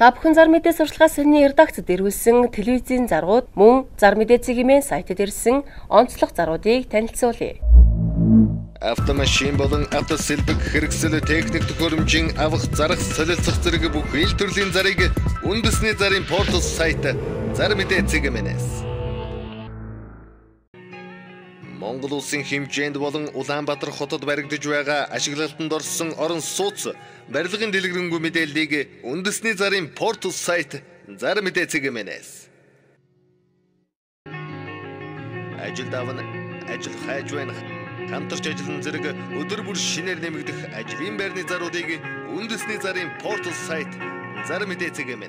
Та бүхэн зар мэдээ сурталчилгаа саний редакцид ирүүлсэн телевизийн заргууд мөн зар мэдээ цэгийн сайтад ирсэн онцлог заруудыг танилцуулъя. Автомашин болон автосэлбэг хэрэгсэл техник төхөөрөмжийн авах зарах солилцох зэрэг бүх ил төрлийн зарыг үндэсний зарын портал сайт зар мэдээ цэгийн. Монгол улсын хэмжээнд болон Улаанбаатар хотод баригдаж байгаа ашиглалтанд орсон орон сууц барилгын дэлгэрэнгүй мэдээллийг үндэсний зарын портал сайт зар мэдээ цэгийн. Ажил давна ажил хайж байна. Хамтарч ажиллан зэрэг өдөр бүр шинээр нэмэгдэх ажлын байрны заруудыг үндэсний зарын портал сайт зар мэдээ цэгийн.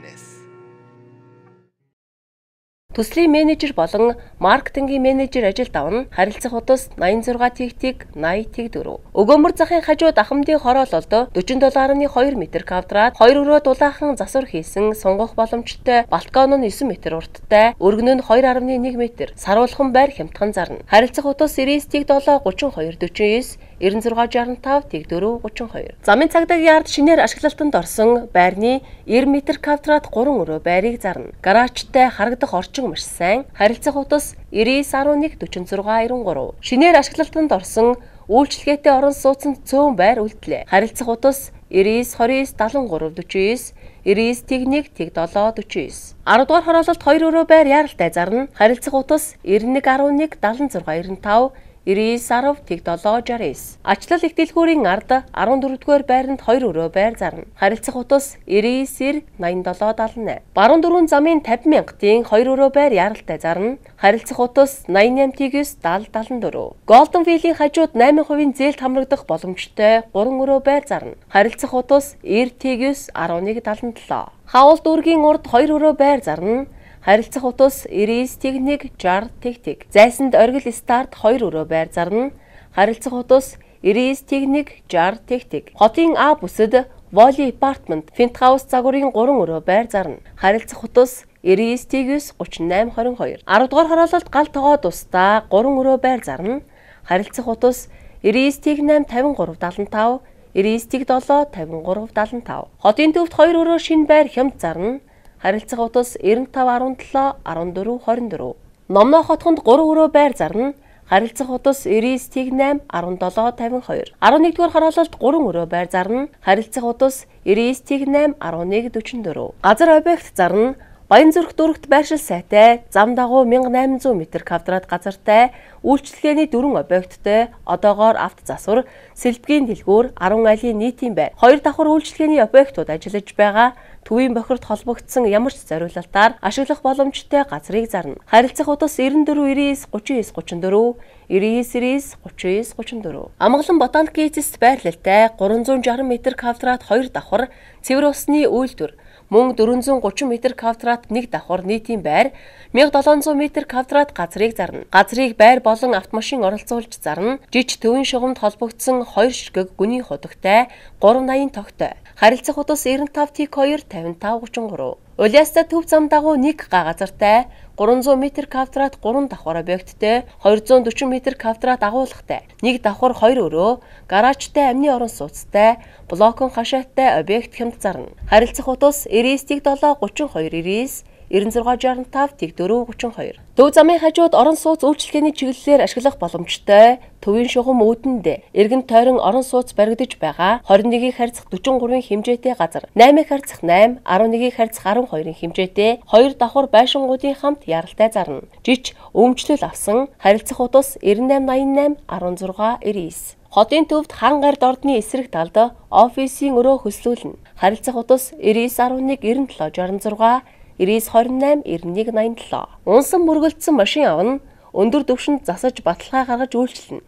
Төслийн менежер болон маркетингийн менежер ажилд авна. Харилцах утас 86-80-84. Өгөөмөр захын хажууд ахмадын хороололд 47.2 м²-аар 2 өрөө дулаахан засвар хийсэн сунгах боломжтой балкон нь 9 м урттай, өргөн нь 2.1 м, саруулхан байр хямдхан зарна. Харилцах утас 99-7-32-49, 96-65-4-32. Замын цагдаагийн ард шинээр ашиглалтанд орсон байрны 90 м²-аад 3 өрөө байрыг зарна. Гаражтай харагдах орчин маш сайн. Харилцах утас 99-11-46-93. Шинээр ашиглалтанд орсон үйлчлэгээтэй орон сууцнд цөөн байр үлдлээ. Харилцах утас 99-29-73-49, 99-1-7-49. 10 дугаар хороололт 2 өрөө байр яаралтай зарна. Харилцах утас 91-11-76-95, 99-10-7-69. Ачлал их дэлгүүрийн ард 14 дугаар байранд 2 өрөө байр зарна. Харилцах утас 99-87-78. Баруун дөрвөн замын 50,000-ийн 2 өрөө байр яаралтай зарна. Харилцах утас 88-70-74. Golden Wheel-ийн хажууд 8% зээлд хамрагдах боломжтой 3 өрөө байр зарна. Харилцах утас 90-11-77. Хаул дүүргийн урд 2 өрөө байр зарна. Харилцах утас 99-1-60-тэг. Зайсанд оргил старт 2 өрөө байр зарна. Харилцах утас 99-1-60-тэг. Хотын А бүсэд Volley Apartment Penthouse загварын 3 өрөө байр зарна. Харилцах утас 99-38-22. 10 дугаар хороололт гал тогоо тусдаа 3 өрөө байр зарна. Харилцах утас 99-8-53-75, 99-7-53-75. Хотын төвд 2 örөө шинэ байр хямд зарна. Харилцах утас 95-17-14-24. Номноо хотхонд 3 өрөө байр зарна. Харилцах утас 99-8-17-52. 11 дугаар хороололт 3 өрөө байр зарна. Харилцах утас 99-8-11-44. Газар объект зарна. Баянзүрх дүүрэгт байршил сайтай, зам дагуу 1800 м²-аад газартай, үйлчлэгээний 4 объекттэй, одоогоор авто засвар, сэлбгийн дэлгүүр, 10 айлын нийтийн байр, 2 давхар үйлчлэгээний объектууд ажиллаж байгаа, төвийн бохирд холбогдсон ямар ч зориулалтаар ашиглах боломжтой газрыг зарна. Харилцах утас 94-99-39-34, 99-99-39-34. Амгалан ботаникийн эцэст байрлалтай 360 м²-аад 2 давхар, цэвэр усны үйлдвэр, мөн 430 м²-аад 1 давхар нийтийн байр, 1700 м²-аад газрыг зарна. Газрыг байр болон автомашин оролцуулж зарна. Жиж төвийн шугамд холбогдсон 2 ширхэг гүний худагтай, 380 тогтой. Харилцах утас 95-2-55-33. Улиастай төв зам дагуу 1 га газартай, 300 м²-аад 3 давхар объекттэй, 240 м²-аад агуулгатай, 1 давхар 2 өрөө, гаражтай амны орон сууцтай, блокон хашааттай объект хямд зарна. Харилцах утас 99-7-32-99, 96-65-4-32. Төв замын хажууд орон сууц үйлчлэгээний чиглэлээр ашиглах боломжтой төвийн шугам үүдэнд эргэн тойрон орон сууц баригдаж байгаа 21-ийг харьцах 43-ийн хэмжээтэй газар, 8-ыг харьцах 8, 11-ийг харьцах 12-ийн хэмжээтэй 2 давхар байшингуудын хамт яралтай зарна. Жиж өмчлөл авсан. Харилцах утас 98-88-16-99. Хотын төвд хан гард ордны эсрэг талд офисын өрөө хөслүүлнэ. Харилцах утас 99-11-97-66, 99-28-91-87. Унсан мөргөлдсөн машин авна. Өндөр түвшинд засаж баталгаа гаргаж үйлчлэнэ.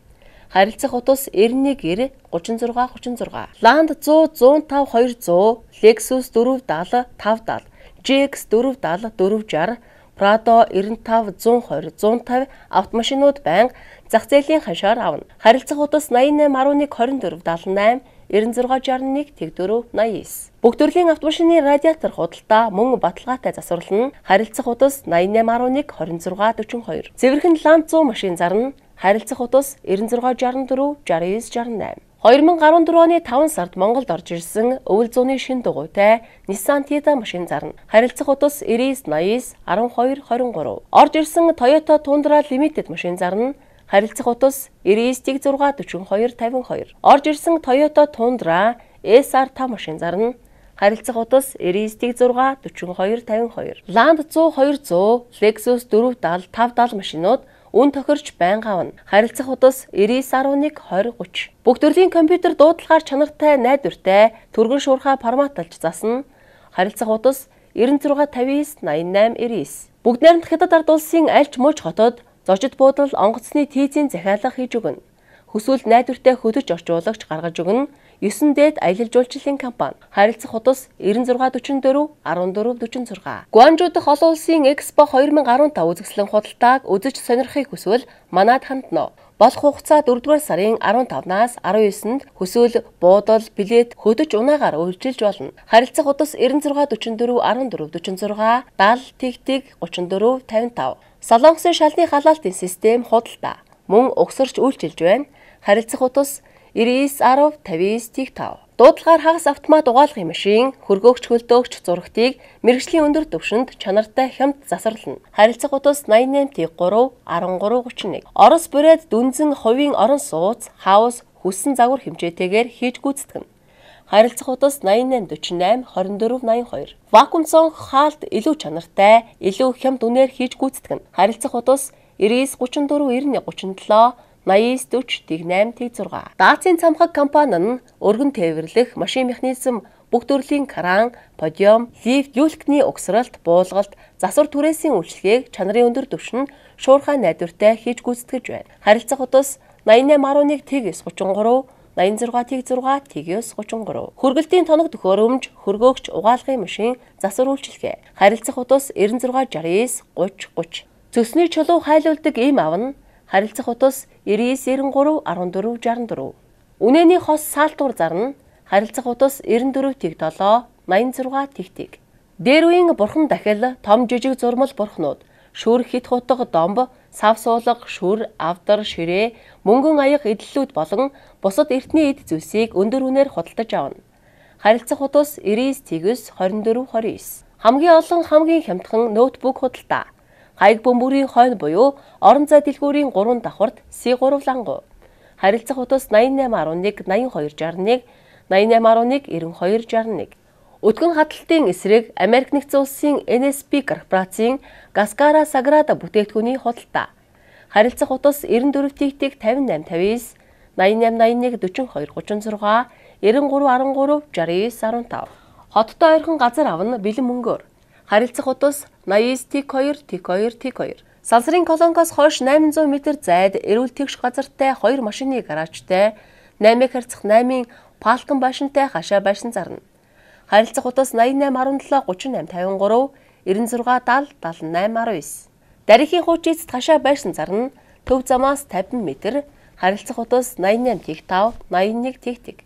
Харилцах утас 91-36-36. Land 100-105-200, Lexus 470-570, GX 470-460, Prado 95-120-150 автомашинууд байнга зах зээлийн хашаар авна. Харилцах утас 88-11-24-78, 96-61-4-89. Бүх төрлийн автомашины радиатор худалдаа мөн баталгаатай засварлана. Харилцах утас 88-11-26-42. Цэвэрхэн Land 100 машин зарна. Харилцах утас 96-64-69-68. 2014 оны 5 сард Монголд орж ирсэн өвөл зууны шин дугуйтай Nissan Tiida машин зарна. Харилцах утас 99 80 12 23. Орж ирсэн Toyota Tundra Limited машин зарна. Харилцах утас 99 6 42 52. Орж ирсэн Toyota Tundra SR5 машин зарна. Харилцах утас 99 6 42 52. Land 100 200 Lexus 470 570 машинууд үн тохирч байнга авна. Харилцах утас 99 11 20 30. Бүх төрлийн компьютер дуудлагаар чанартай найдвартай түргэн шуурхай форматлж засна. Харилцах утас 96 59 88 99. Бүгд найрамд Хятад ард улсын альч мууч хотод зочид буудал онгоцны тийзийн захиалга хийж өгнө. Хүсвэл найдвартай хөдөж орчуулагч гаргаж өгнө. 9 дэд аялал жуулчлалын компани. Харилцах утас 96 44 14 46. Гуанчжуу дахь олон улсын Экспо 2015 үзэсгэлэн худалдааг үзэж сонирхохыг хүсвэл манайд хандна. Болох хугацаа 4-р сарын 15-наас 19-нд хүсвэл буудал, билет хөдөж унаагаар үйлчилж болно. Харилцах утас 96 44 14 46 70 тэгтэг 34 55. Солонгосын шалны халаалтын систем худалдаа. Мөн угсарч үйлчилж байна. Харилцах утас 99 10 59 5. Дуудлагаар хагас автомат угаалгын машин, хөргөөгч хөлдөөгч зурагтыг мэргэжлийн өндөр түвшинд чанартай хямд засварлана. Харилцах утас 88 3 13 31. Орос бүрээд дүнзэн хувийн орон сууц, хаус, хүссэн загвар хэмжээтэйгээр хийж гүйцэтгэнэ. Харилцах утас 88 48 24 82. Вакуум цонх хаалт илүү чанартай, илүү хямд үнээр хийж гүйцэтгэнэ. Харилцах утас 99 34 91 37 89 40 8 6. Даацын цамхаг компани нь өргөн тээвэрлэх машин механизм, бүх төрлийн кран, подиум, лифт, люлкны угсралт, буулгалт, засвар түрээсийн үйлчлэгийг чанарын өндөр түвшин шуурхай найдвартай хийж гүйцэтгэж байна. Харилцах утас 88 11 тэгс 33 86 6 33. Хүргэлтийн тоног төхөөрөмж, хөргөөгч угаалгын машин, засвар үйлчлэгээ. Харилцах утас 96 69 30 30. Цөсний чулуу хайлуулдаг ийм авна. Харилцах утас 99 93 14 64. Үнэний хос саалтуур зарна. Харилцах утас 94 тэг 7 86 тэг. Дээр үеийн бурхан дахил том жижиг зурмал бурхнууд, шүр хит хутга домб, сав суулга, шүр, авдар, ширээ, мөнгөн аяг эдлэлүүд болон бусад эртний эд зүйлсийг өндөр үнээр худалдаж авна. Харилцах утас 99 тэгс 24 29. Хамгийн олон хамгийн хямдхан ноутбук худалдаа. Хаяг бөмбөрийн хойно буюу орон зай дэлгүүрийн 3 давхарт C3 лангу. Харилцах утас 88 11 82 61 88 11 92 61. Өдгөн хадталтын эсрэг Америк нэгдсэн улсын NSP корпорацийн Гаскара Саграда бүтээгдэхүүний худалдаа. Харилцах утас 94 тэг 58 59 88 81 42 36 93 13 69 15. Хоттой ойрхон газар авна бэлэн мөнгөөр. Харилцах утас 89 тэг 2 тэг 2. Сансрын колонкоос хойш 800 м зайд эрүүл тэгш газартай 2 машины гаражтай 8 харьцах 8-ын палкан байшинтай хашаа байшин зарна. Харилцах утас 88 17 38 53 96 70 78 19. Дарихийн хууч эцэд хашаа байшин зарна. Төв замаас 50 м. Харилцах утас 88 тэг 5 81 тэг.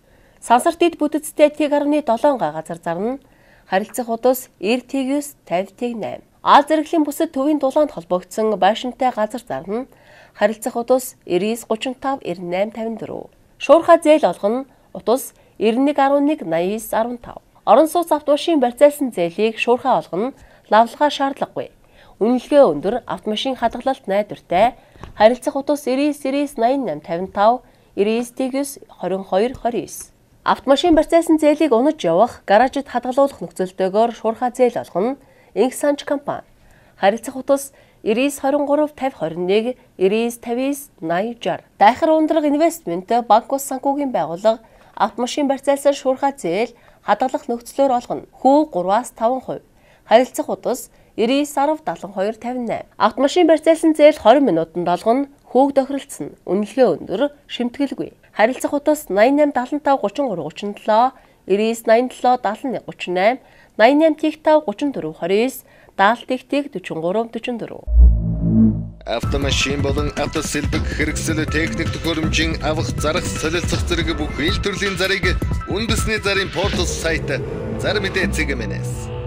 Сансарт дэд бүтэцтэй тэг 1.7 газар зарна. Харилцах утас 90 тэг 50 тэг 8. Аал зэрэглэлийн бүсэд төвийн дулаанд холбогдсон байшинтай газар зарна. Харилцах утас 99 35 98 54. Шуурхай зээл олгоно. Утас 91 11 89 15. Орон сууц автомашин барьцаалсан зээлийг шуурхай олгоно. Лавлахаа шаардлагагүй. Үнэлгээ өндөр автомашин хадгалалт найдвартай. Харилцах утас 99 98 55 99 тэгс 22 29. Автомашин барьцаалсан зээлийг унаж явах, гаражид хадгалуулах нөхцөлтэйгээр шуурхай зээл олгоно. Инксанч компани. Харилцах утас 99 23 50 21 99 50 80 60. Дайхар ундраг инвестмент Банкус санхүүгийн байгууллага автомашин барьцаалсан шуурхай зээл хадгалах нөхцлөөр олгоно. Хүү 3-аас 5%. Харилцах утас 99 10 72 58. Автомашин барьцаалсан зээл 20 минутанд олгоно. Хүүг тохиролцсон. Үнэлгээ өндөр, шимтгэлгүй. Харилцах утас 88 75 33 37 99 87 71 38 88 тэг 5 34 29 70 тэг 43 44. Автомашин болон автосэлбэг хэрэгсэл техник төхөөрөмжийн авах, зарах, солилцох зэрэг бүх ил төрлийн зарыг үндэсний зарын портал сайт Зар мэдээ цэг мэнэс.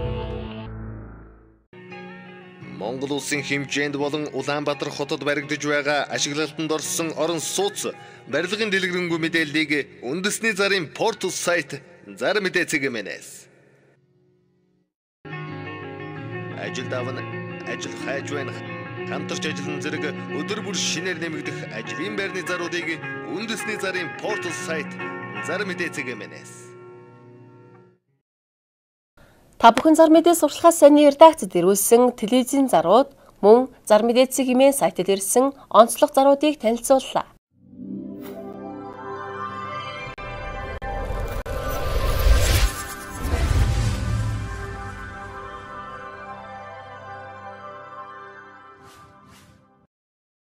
Монгол улсын хэмжээнд болон Улаанбаатар хотод баригдаж байгаа ашиглалтанд орсон орон сууц барилгын дэлгэрэнгүй мэдээллийг үндэсний зарын портал сайт Зар мэдээ цэгийн-ээс. Ажил давна, ажил хайж байна. Хамтарч ажиллан зэрэг өдөр бүр шинээр нэмэгдэх ажлын байрны заруудыг үндэсний зарын портал сайт Зар мэдээ цэгийн-ээс. Та бүхэн Зар мэдээ сурталчилгаа сайнны редакцид ирүүлсэн телевизийн зарууд мөн Зар мэдээ цэгийн сайтад ирсэн онцлог заруудыг танилцууллаа.